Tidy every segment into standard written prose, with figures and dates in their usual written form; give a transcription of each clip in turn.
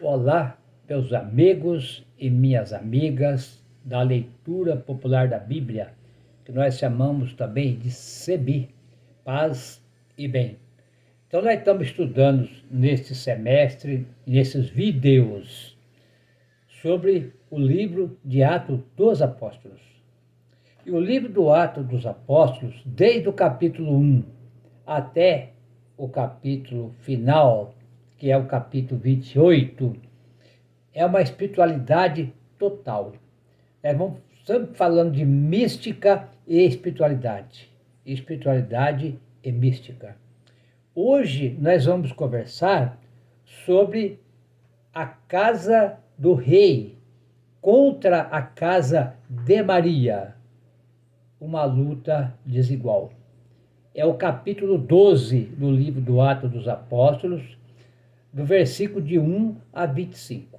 Olá, meus amigos e minhas amigas da leitura popular da Bíblia, que nós chamamos também de CEBI, Paz e Bem. Então, nós estamos estudando neste semestre, nesses vídeos, sobre o livro de Atos dos Apóstolos. E o livro do Atos dos Apóstolos, desde o capítulo 1 até o capítulo final, que é o capítulo 28, é uma espiritualidade total. Nós vamos sempre falando de mística e espiritualidade. Espiritualidade e mística. Hoje nós vamos conversar sobre a casa do rei contra a casa de Maria. Uma luta desigual. É o capítulo 12 do livro do Atos dos Apóstolos, do versículo de 1 a 25.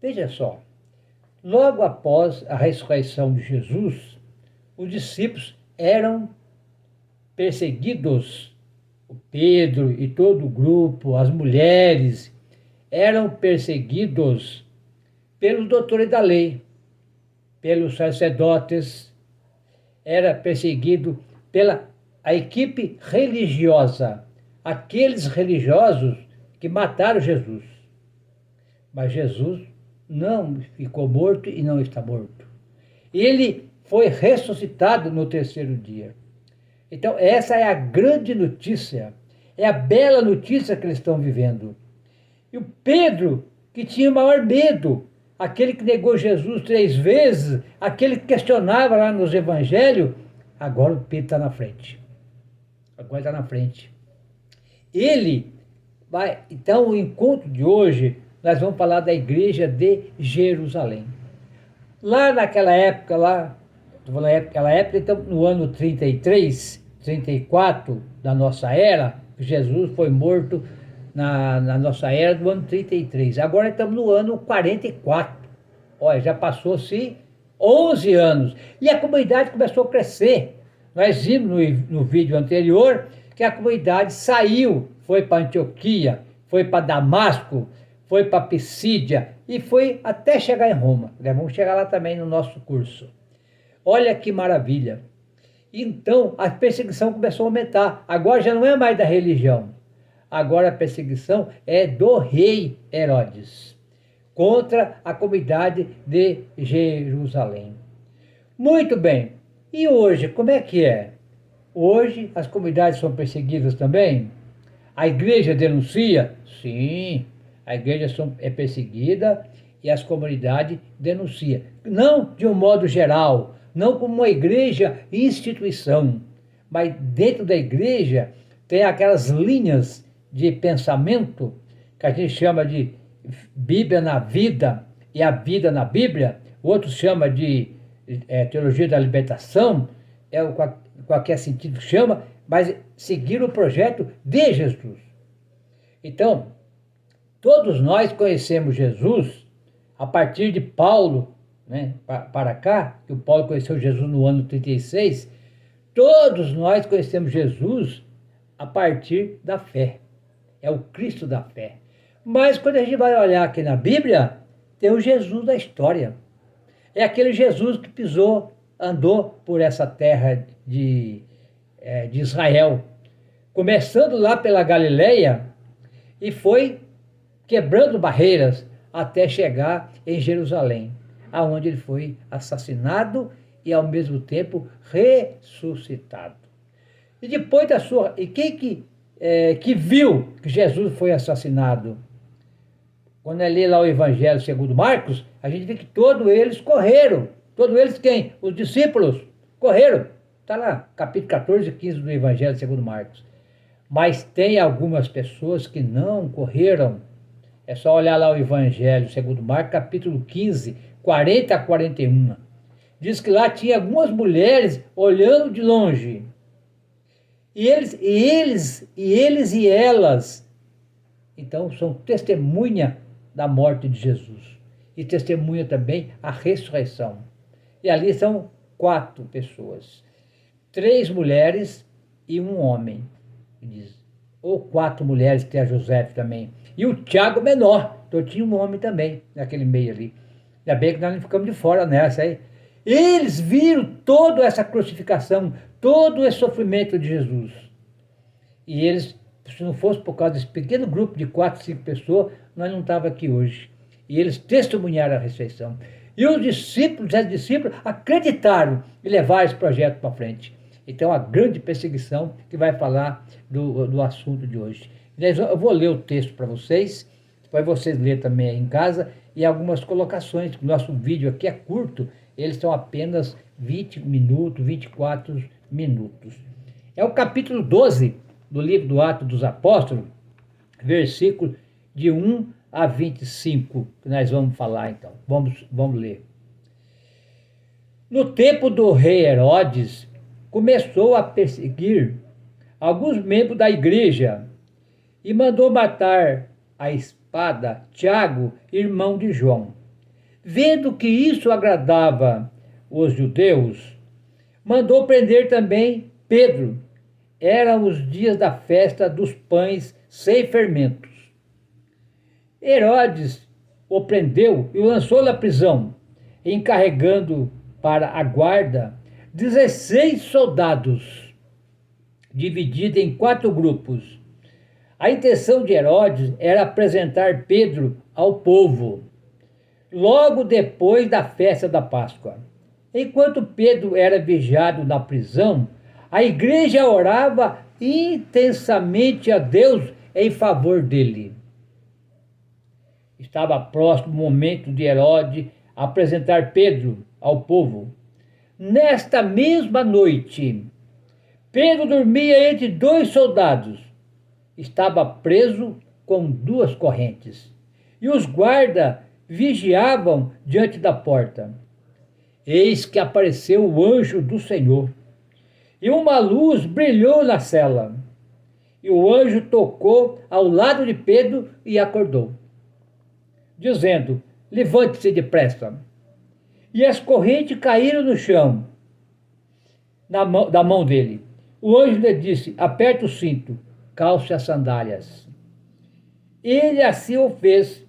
Veja só, logo após a ressurreição de Jesus, os discípulos eram perseguidos. O Pedro e todo o grupo, as mulheres, eram perseguidos pelos doutores da lei, pelos sacerdotes, era perseguido pela a equipe religiosa, aqueles religiosos que mataram Jesus. Mas Jesus não ficou morto e não está morto. Ele foi ressuscitado no terceiro dia. Então, essa é a grande notícia, é a bela notícia que eles estão vivendo. E o Pedro, que tinha o maior medo, aquele que negou Jesus 3 vezes, aquele que questionava lá nos evangelhos, agora o Pedro está na frente. Agora está na frente. Ele vai. Então, o encontro de hoje, nós vamos falar da igreja de Jerusalém. Lá naquela época, então, no ano 33, 34 da nossa era, Jesus foi morto na nossa era do ano 33. Agora estamos no ano 44. Olha, já passou-se 11 anos. E a comunidade começou a crescer. Nós vimos no vídeo anterior que a comunidade saiu, foi para Antioquia, foi para Damasco, foi para Pisídia e foi até chegar em Roma. Vamos chegar lá também no nosso curso. Olha que maravilha. Então, a perseguição começou a aumentar. Agora já não é mais da religião. Agora a perseguição é do rei Herodes contra a comunidade de Jerusalém. Muito bem. E hoje, como é que é? Hoje as comunidades são perseguidas também? A igreja denuncia? Sim, a igreja é perseguida e as comunidades denunciam. Não de um modo geral, não como uma igreja instituição, mas dentro da igreja tem aquelas linhas de pensamento que a gente chama de Bíblia na vida e a vida na Bíblia, outros chama de teologia da libertação, qualquer sentido chama, mas seguir o projeto de Jesus. Então, todos nós conhecemos Jesus a partir de Paulo, né, para cá, que o Paulo conheceu Jesus no ano 36, todos nós conhecemos Jesus a partir da fé. É o Cristo da fé. Mas quando a gente vai olhar aqui na Bíblia, tem o Jesus da história. É aquele Jesus que andou por essa terra de Israel, começando lá pela Galileia e foi quebrando barreiras até chegar em Jerusalém, aonde ele foi assassinado e ao mesmo tempo ressuscitado. E depois da sua... E quem que viu que Jesus foi assassinado? Quando eu li lá o Evangelho segundo Marcos, a gente vê que todos eles correram. Todos eles quem? Os discípulos correram. Está lá, capítulo 14 e 15 do Evangelho segundo Marcos. Mas tem algumas pessoas que não correram. É só olhar lá o Evangelho segundo Marcos, capítulo 15, 40 a 41. Diz que lá tinha algumas mulheres olhando de longe. E eles e elas, então, são testemunha da morte de Jesus. E testemunha também a ressurreição. E ali são 4 pessoas. 3 mulheres e um homem. Diz. Ou 4 mulheres, tem a José também. E o Tiago menor, então tinha um homem também naquele meio ali. Ainda bem que nós não ficamos de fora nessa aí. Eles viram toda essa crucificação, todo esse sofrimento de Jesus. E eles, se não fosse por causa desse pequeno grupo de 4, 5 pessoas, nós não estávamos aqui hoje. E eles testemunharam a ressurreição. E os discípulos acreditaram e levaram esse projeto para frente. Então, a grande perseguição que vai falar do assunto de hoje. Eu vou ler o texto para vocês, depois vocês lerem também aí em casa, e algumas colocações. O nosso vídeo aqui é curto, eles são apenas 20 minutos, 24 minutos. É o capítulo 12 do livro do Atos dos Apóstolos, versículo de 1 a 25, que nós vamos falar então. Vamos ler. No tempo do rei Herodes, começou a perseguir alguns membros da igreja e mandou matar a espada Tiago, irmão de João. Vendo que isso agradava os judeus, mandou prender também Pedro. Eram os dias da festa dos pães sem fermentos. Herodes o prendeu e o lançou na prisão, encarregando para a guarda 16 soldados, divididos em 4 grupos. A intenção de Herodes era apresentar Pedro ao povo, logo depois da festa da Páscoa. Enquanto Pedro era vigiado na prisão, a igreja orava intensamente a Deus em favor dele. Estava próximo o momento de Herodes apresentar Pedro ao povo. Nesta mesma noite, Pedro dormia entre 2 soldados. Estava preso com 2 correntes. E os guardas vigiavam diante da porta. Eis que apareceu o anjo do Senhor. E uma luz brilhou na cela. E o anjo tocou ao lado de Pedro e acordou, dizendo: levante-se depressa. E as correntes caíram no chão, da mão dele. O anjo lhe disse: aperte o cinto, calce as sandálias. Ele assim o fez,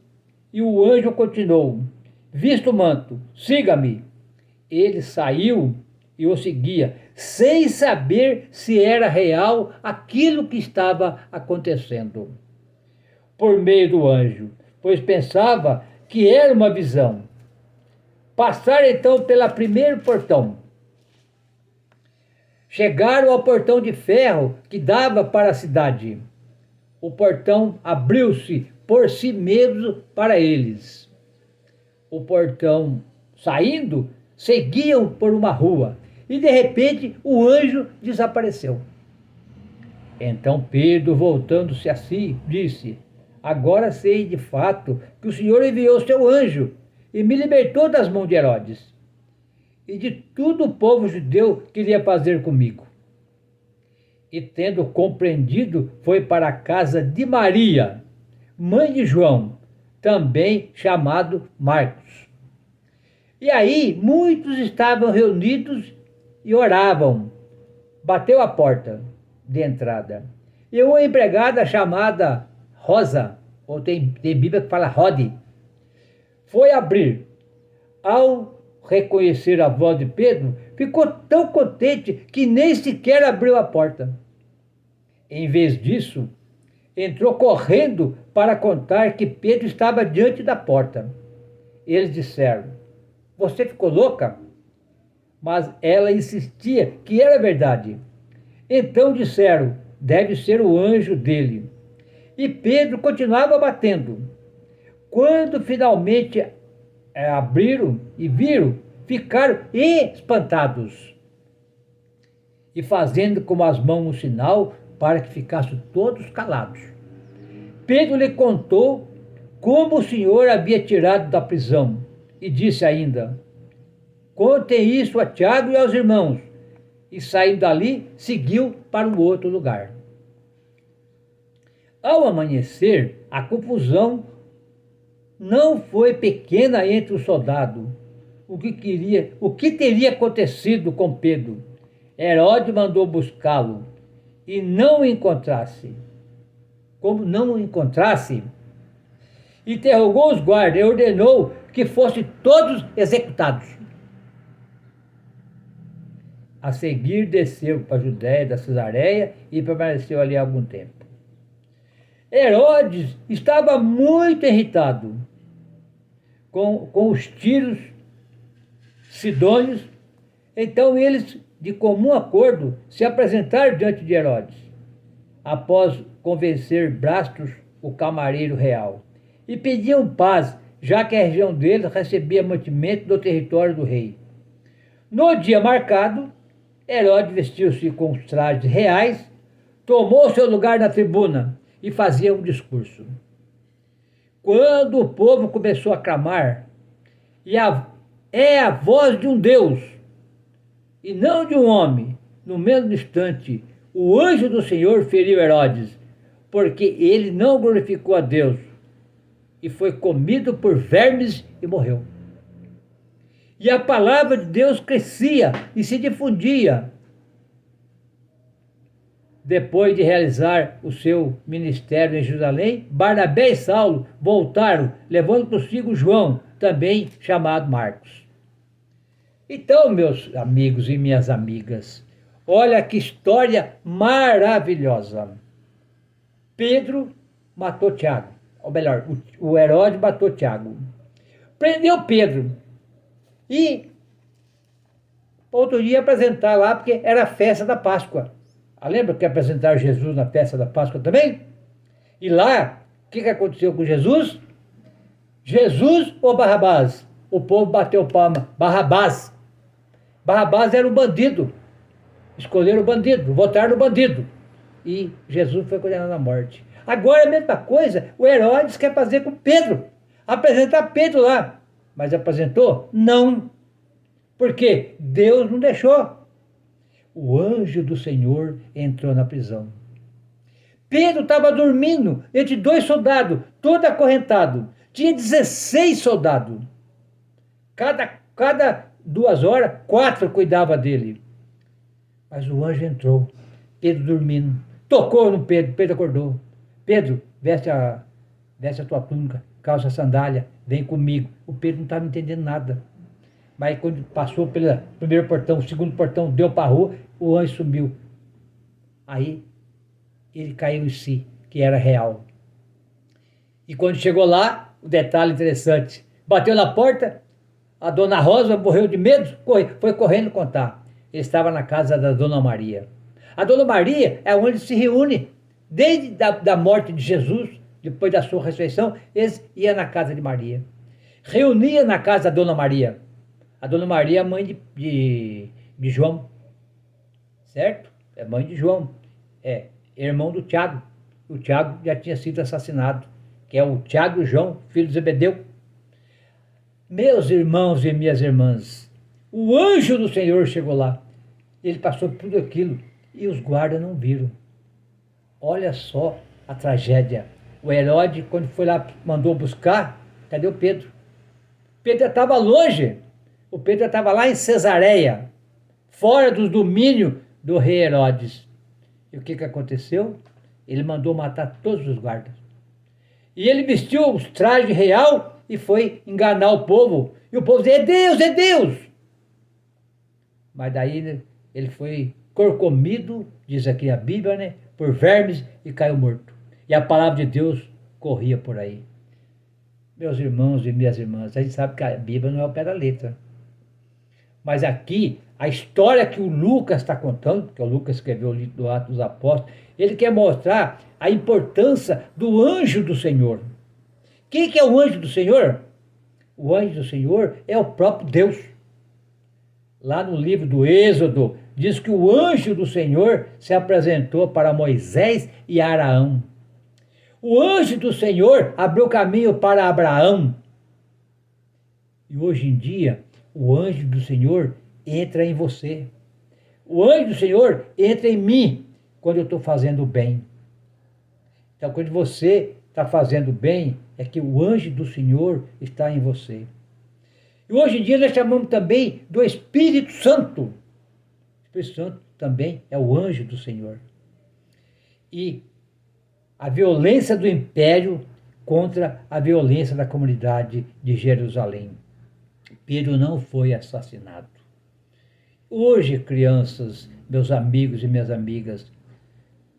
e o anjo continuou: vista o manto, siga-me. Ele saiu e o seguia, sem saber se era real aquilo que estava acontecendo, por meio do anjo, pois pensava que era uma visão. Passaram então pelo primeiro portão. Chegaram ao portão de ferro que dava para a cidade. O portão abriu-se por si mesmo para eles. O portão, saindo, seguiam por uma rua, e de repente o anjo desapareceu. Então Pedro, voltando-se a si, disse: agora sei de fato que o Senhor enviou seu anjo e me libertou das mãos de Herodes e de tudo o povo judeu queria fazer comigo. E tendo compreendido, foi para a casa de Maria, mãe de João, também chamado Marcos. E aí muitos estavam reunidos e oravam. Bateu a porta de entrada. E uma empregada chamada Rosa, ou tem Bíblia que fala Rode, foi abrir. Ao reconhecer a voz de Pedro, ficou tão contente que nem sequer abriu a porta. Em vez disso, entrou correndo para contar que Pedro estava diante da porta. Eles disseram: você ficou louca? Mas ela insistia que era verdade. Então disseram: deve ser o anjo dele. E Pedro continuava batendo. Quando finalmente abriram e viram, ficaram espantados. E fazendo com as mãos um sinal para que ficassem todos calados. Pedro lhe contou como o Senhor havia tirado da prisão e disse ainda: contem isso a Tiago e aos irmãos. E saindo dali, seguiu para um outro lugar. Ao amanhecer, a confusão não foi pequena entre os soldados. O que teria acontecido com Pedro? Herodes mandou buscá-lo e não o encontrasse. Como não o encontrasse, interrogou os guardas e ordenou que fossem todos executados. A seguir desceu para a Judéia da Cesareia e permaneceu ali algum tempo. Herodes estava muito irritado com os tírios sidônios, então eles, de comum acordo, se apresentaram diante de Herodes, após convencer Blastus, o camareiro real, e pediam paz, já que a região deles recebia mantimento do território do rei. No dia marcado, Herodes vestiu-se com os trajes reais, tomou seu lugar na tribuna e fazia um discurso. Quando o povo começou a clamar, é a voz de um Deus, e não de um homem, no mesmo instante, o anjo do Senhor feriu Herodes, porque ele não glorificou a Deus, e foi comido por vermes e morreu. E a palavra de Deus crescia e se difundia. Depois de realizar o seu ministério em Jerusalém, Barnabé e Saulo voltaram, levando consigo João, também chamado Marcos. Então, meus amigos e minhas amigas, olha que história maravilhosa. Pedro matou Tiago, ou melhor, o Herodes matou Tiago. Prendeu Pedro e outro dia apresentar lá, porque era a festa da Páscoa. Lembra que apresentaram Jesus na festa da Páscoa também? E lá, o que aconteceu com Jesus? Jesus ou Barrabás? O povo bateu palma. Barrabás. Barrabás era o bandido. Escolheram o bandido, votaram no bandido. E Jesus foi condenado à morte. Agora a mesma coisa, o Herodes quer fazer com Pedro. Apresentar Pedro lá. Mas apresentou? Não. Por quê? Deus não deixou. O anjo do Senhor entrou na prisão. Pedro estava dormindo entre dois soldados, todo acorrentado. Tinha 16 soldados. Cada 2 horas, 4 cuidavam dele. Mas o anjo entrou, Pedro dormindo. Tocou no Pedro, Pedro acordou. Pedro, veste a tua túnica, calça a sandália, vem comigo. O Pedro não estava entendendo nada. Mas quando passou pelo primeiro portão, o segundo portão, deu para a rua, o anjo sumiu. Aí ele caiu em si, que era real. E quando chegou lá, o detalhe interessante, bateu na porta, a dona Rosa morreu de medo, foi correndo contar. Ele estava na casa da dona Maria. A dona Maria é onde se reúne, desde da morte de Jesus, depois da sua ressurreição, eles iam na casa de Maria. Reunia na casa da dona Maria. A dona Maria é mãe de João, certo? É mãe de João, é irmão do Tiago. O Tiago já tinha sido assassinado, que é o Tiago e João, filho de Zebedeu. Meus irmãos e minhas irmãs, o anjo do Senhor chegou lá. Ele passou por tudo aquilo e os guardas não viram. Olha só a tragédia. O Herodes, quando foi lá, mandou buscar, cadê o Pedro? Pedro estava longe. O Pedro estava lá em Cesareia, fora do domínio do rei Herodes. E o que aconteceu? Ele mandou matar todos os guardas. E ele vestiu os trajes real e foi enganar o povo. E o povo dizia, é Deus, é Deus! Mas daí ele foi corcomido, diz aqui a Bíblia, né? Por vermes e caiu morto. E a palavra de Deus corria por aí. Meus irmãos e minhas irmãs, a gente sabe que a Bíblia não é o pé da letra. Mas aqui, a história que o Lucas está contando, que o Lucas escreveu o livro do Atos dos Apóstolos, ele quer mostrar a importância do anjo do Senhor. Quem que é o anjo do Senhor? O anjo do Senhor é o próprio Deus. Lá no livro do Êxodo, diz que o anjo do Senhor se apresentou para Moisés e Araão. O anjo do Senhor abriu caminho para Abraão. E hoje em dia, o anjo do Senhor entra em você. O anjo do Senhor entra em mim quando eu estou fazendo o bem. Então, quando você está fazendo bem, é que o anjo do Senhor está em você. E hoje em dia nós chamamos também do Espírito Santo. O Espírito Santo também é o anjo do Senhor. E a violência do império contra a violência da comunidade de Jerusalém. Pedro não foi assassinado. Hoje, crianças, meus amigos e minhas amigas,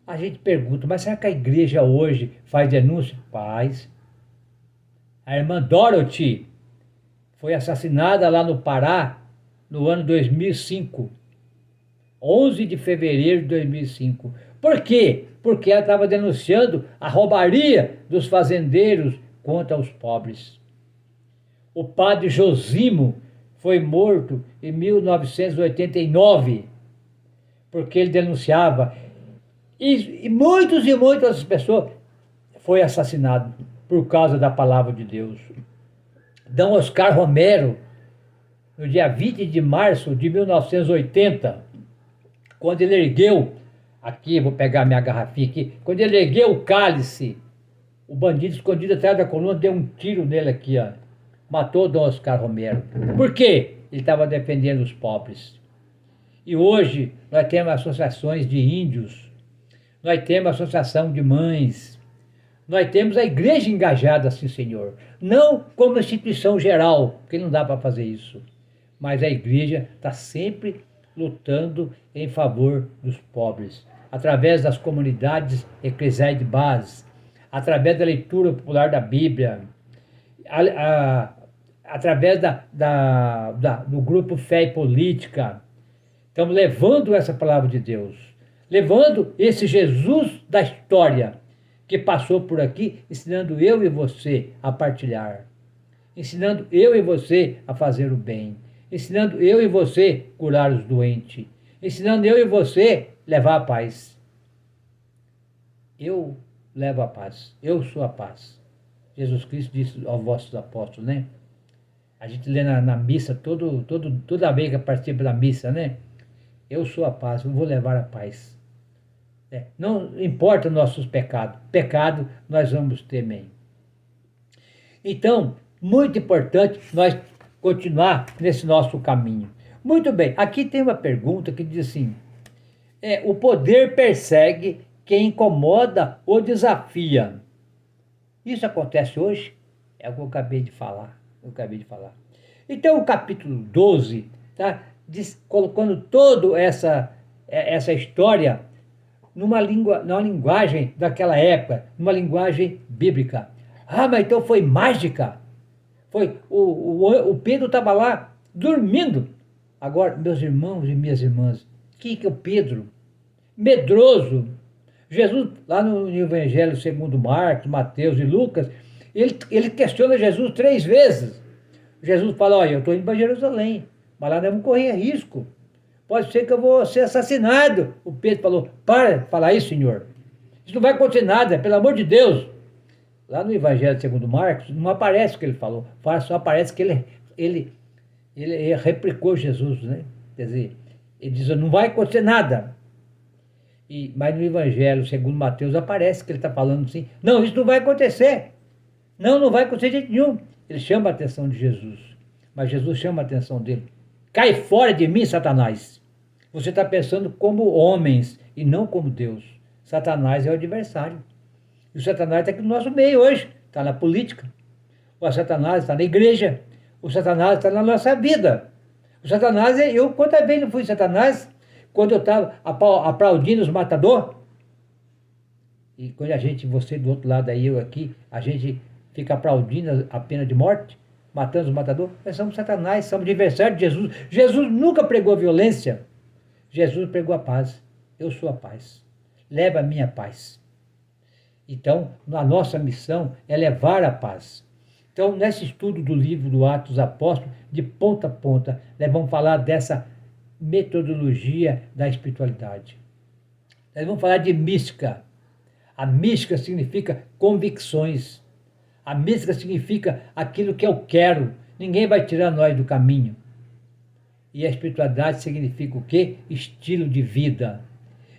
a gente pergunta, mas será que a igreja hoje faz denúncia? Faz. A irmã Dorothy foi assassinada lá no Pará no ano 2005. 11 de fevereiro de 2005. Por quê? Porque ela estava denunciando a roubaria dos fazendeiros contra os pobres. O padre Josimo foi morto em 1989, porque ele denunciava. E muitas pessoas foram assassinadas por causa da palavra de Deus. D. Oscar Romero, no dia 20 de março de 1980, quando ele ergueu, aqui, vou pegar minha garrafinha aqui, quando ele ergueu o cálice, o bandido escondido atrás da coluna deu um tiro nele aqui, ó. Matou D. Oscar Romero. Por quê? Ele estava defendendo os pobres. E hoje nós temos associações de índios, nós temos associação de mães, nós temos a igreja engajada, sim, Senhor. Não como instituição geral, porque não dá para fazer isso. Mas a igreja está sempre lutando em favor dos pobres, através das comunidades eclesiais de base, através da leitura popular da Bíblia, através do grupo Fé e Política. Estamos levando essa palavra de Deus, levando esse Jesus da história que passou por aqui, ensinando eu e você a partilhar, ensinando eu e você a fazer o bem, ensinando eu e você curar os doentes, ensinando eu e você levar a paz. Eu levo a paz, eu sou a paz. Jesus Cristo disse aos vossos apóstolos, né? A gente lê na missa, toda vez que participa da missa, né? Eu sou a paz, eu vou levar a paz. Não importa nossos pecados, pecado nós vamos ter também. Então, muito importante nós continuar nesse nosso caminho. Muito bem, aqui tem uma pergunta que diz assim, o poder persegue quem incomoda ou desafia. Isso acontece hoje? É o que eu acabei de falar. Então, o capítulo 12, tá, colocando toda essa história numa linguagem daquela época, numa linguagem bíblica. Ah, mas então foi mágica? O Pedro estava lá dormindo. Agora, meus irmãos e minhas irmãs, que é o Pedro? Medroso. Jesus, lá no Evangelho segundo Marcos, Mateus e Lucas, ele questiona Jesus 3 vezes. Jesus fala, olha, eu estou indo para Jerusalém, mas lá nós vamos correr risco. Pode ser que eu vou ser assassinado. O Pedro falou, para de falar isso, Senhor. Isso não vai acontecer nada, pelo amor de Deus. Lá no Evangelho segundo Marcos, não aparece o que ele falou, só aparece que ele replicou Jesus, né? Quer dizer, ele diz, não vai acontecer nada. Mas no Evangelho segundo Mateus aparece que ele está falando assim, não, isso não vai acontecer. Não vai acontecer de jeito nenhum. Ele chama a atenção de Jesus, mas Jesus chama a atenção dele. Cai fora de mim, Satanás. Você está pensando como homens e não como Deus. Satanás é o adversário. E o Satanás está aqui no nosso meio hoje, está na política. O Satanás está na igreja. O Satanás está na nossa vida. O Satanás, eu quantas vezes não fui Satanás, quando eu estava aplaudindo os matadores. E quando você do outro lado aí, eu aqui, a gente fica aplaudindo a pena de morte, matando os matadores, nós somos Satanás, somos adversários de Jesus. Jesus nunca pregou violência. Jesus pregou a paz. Eu sou a paz. Leva a minha paz. Então, a nossa missão é levar a paz. Então, nesse estudo do livro do Atos dos Apóstolos, de ponta a ponta, nós vamos falar dessa metodologia da espiritualidade. Nós vamos falar de mística. A mística significa convicções. A mística significa aquilo que eu quero. Ninguém vai tirar nós do caminho. E a espiritualidade significa o quê? Estilo de vida.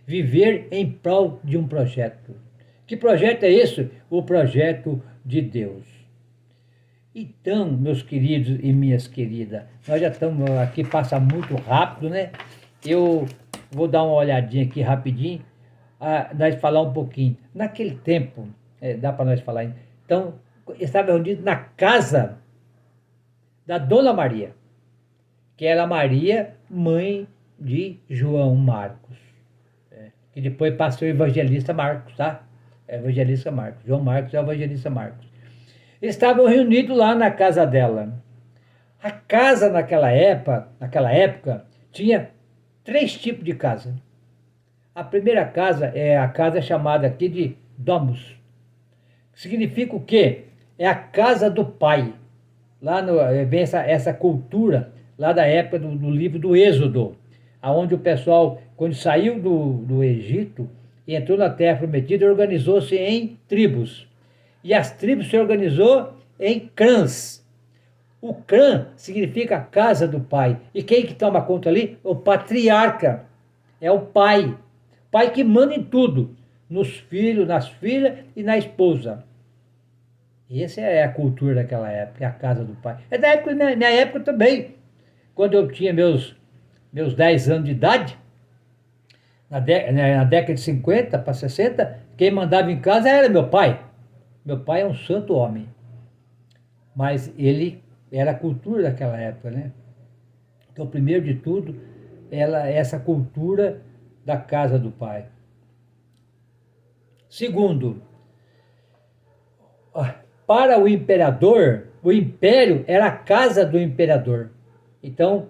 Viver em prol de um projeto. Que projeto é esse? O projeto de Deus. Então, meus queridos e minhas queridas, nós já estamos aqui, passa muito rápido, né? Eu vou dar uma olhadinha aqui rapidinho, nós falar um pouquinho. Naquele tempo, dá para nós falar ainda, Então, estava reunido na casa da Dona Maria, que era Maria, mãe de João Marcos, que depois passou o evangelista Marcos, tá? Evangelista Marcos. João Marcos é o evangelista Marcos. Estavam reunidos lá na casa dela. A casa naquela época tinha 3 tipos de casa. A primeira casa é a casa chamada aqui de domus. Significa o quê? É a casa do pai. Lá vem essa cultura lá da época do livro do Êxodo, aonde o pessoal, quando saiu do Egito e entrou na Terra Prometida, organizou-se em tribos. E as tribos se organizou em clãs. O clã significa casa do pai. E quem que toma conta ali? O patriarca. É o pai. Pai que manda em tudo. Nos filhos, nas filhas e na esposa. Essa é a cultura daquela época, é a casa do pai. É da época, minha época também. Quando eu tinha meus 10 anos de idade, na década de 50 para 60, quem mandava em casa era meu pai. Meu pai é um santo homem. Mas ele era a cultura daquela época, né? Então, primeiro de tudo, essa cultura da casa do pai. Segundo, para o imperador, o império era a casa do imperador. Então,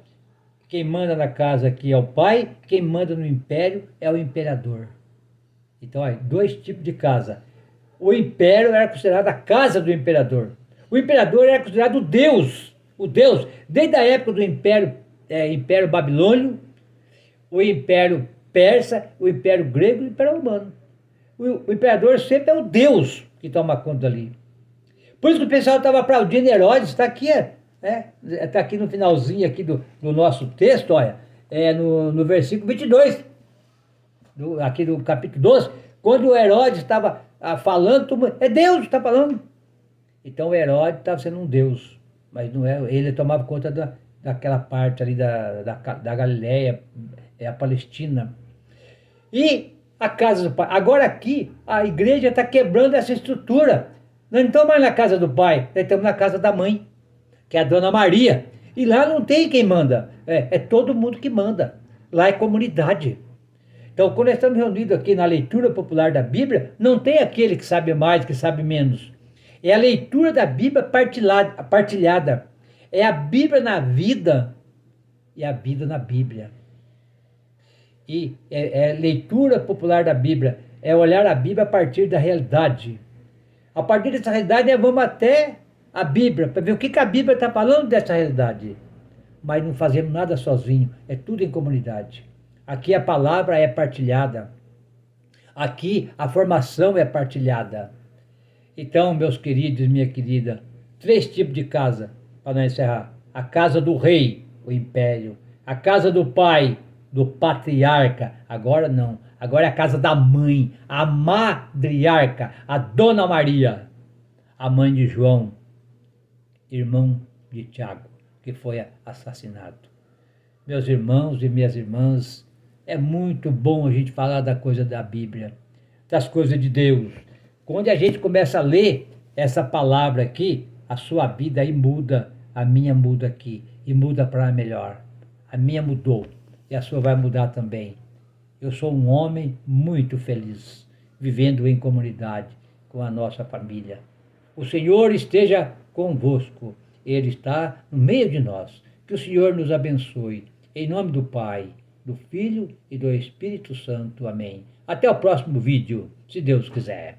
quem manda na casa aqui é o pai, quem manda no império é o imperador. Então, 2 tipos de casa. O império era considerado a casa do imperador. O imperador era considerado Deus, o Deus, desde a época do Império Babilônio, o Império Persa, o Império Grego e o Império Romano. O imperador sempre é o Deus que toma conta ali. Por isso que o pessoal estava aplaudindo Herodes, está aqui, está aqui no finalzinho aqui do nosso texto, olha, no versículo 22, aqui do capítulo 12, quando o Herodes estava falando, é Deus que está falando. Então o Herodes estava sendo um Deus, mas não é, ele tomava conta daquela parte ali da Galileia, a Palestina. E a casa do pai. Agora aqui, a igreja está quebrando essa estrutura. Nós não estamos mais na casa do pai, nós estamos na casa da mãe, que é a Dona Maria. E lá não tem quem manda, é todo mundo que manda. Lá é comunidade. Então, quando nós estamos reunidos aqui na leitura popular da Bíblia, não tem aquele que sabe mais, que sabe menos. É a leitura da Bíblia partilhada. É a Bíblia na vida e a vida na Bíblia. E é leitura popular da Bíblia, é olhar a Bíblia a partir da realidade. A partir dessa realidade, vamos até a Bíblia, para ver o que a Bíblia está falando dessa realidade. Mas não fazemos nada sozinho, é tudo em comunidade. Aqui a palavra é partilhada. Aqui a formação é partilhada. Então, meus queridos e minha querida, 3 tipos de casa, para nós encerrar. A casa do rei, o império. A casa do pai, do patriarca. Agora não. Agora é a casa da mãe, a madriarca, a Dona Maria, a mãe de João, irmão de Tiago, que foi assassinado. Meus irmãos e minhas irmãs, é muito bom a gente falar da coisa da Bíblia, das coisas de Deus. Quando a gente começa a ler essa palavra aqui, a sua vida aí muda, a minha muda aqui, e muda para melhor. A minha mudou, e a sua vai mudar também. Eu sou um homem muito feliz, vivendo em comunidade com a nossa família. O Senhor esteja convosco, Ele está no meio de nós. Que o Senhor nos abençoe. Em nome do Pai, do Filho e do Espírito Santo. Amém. Até o próximo vídeo, se Deus quiser.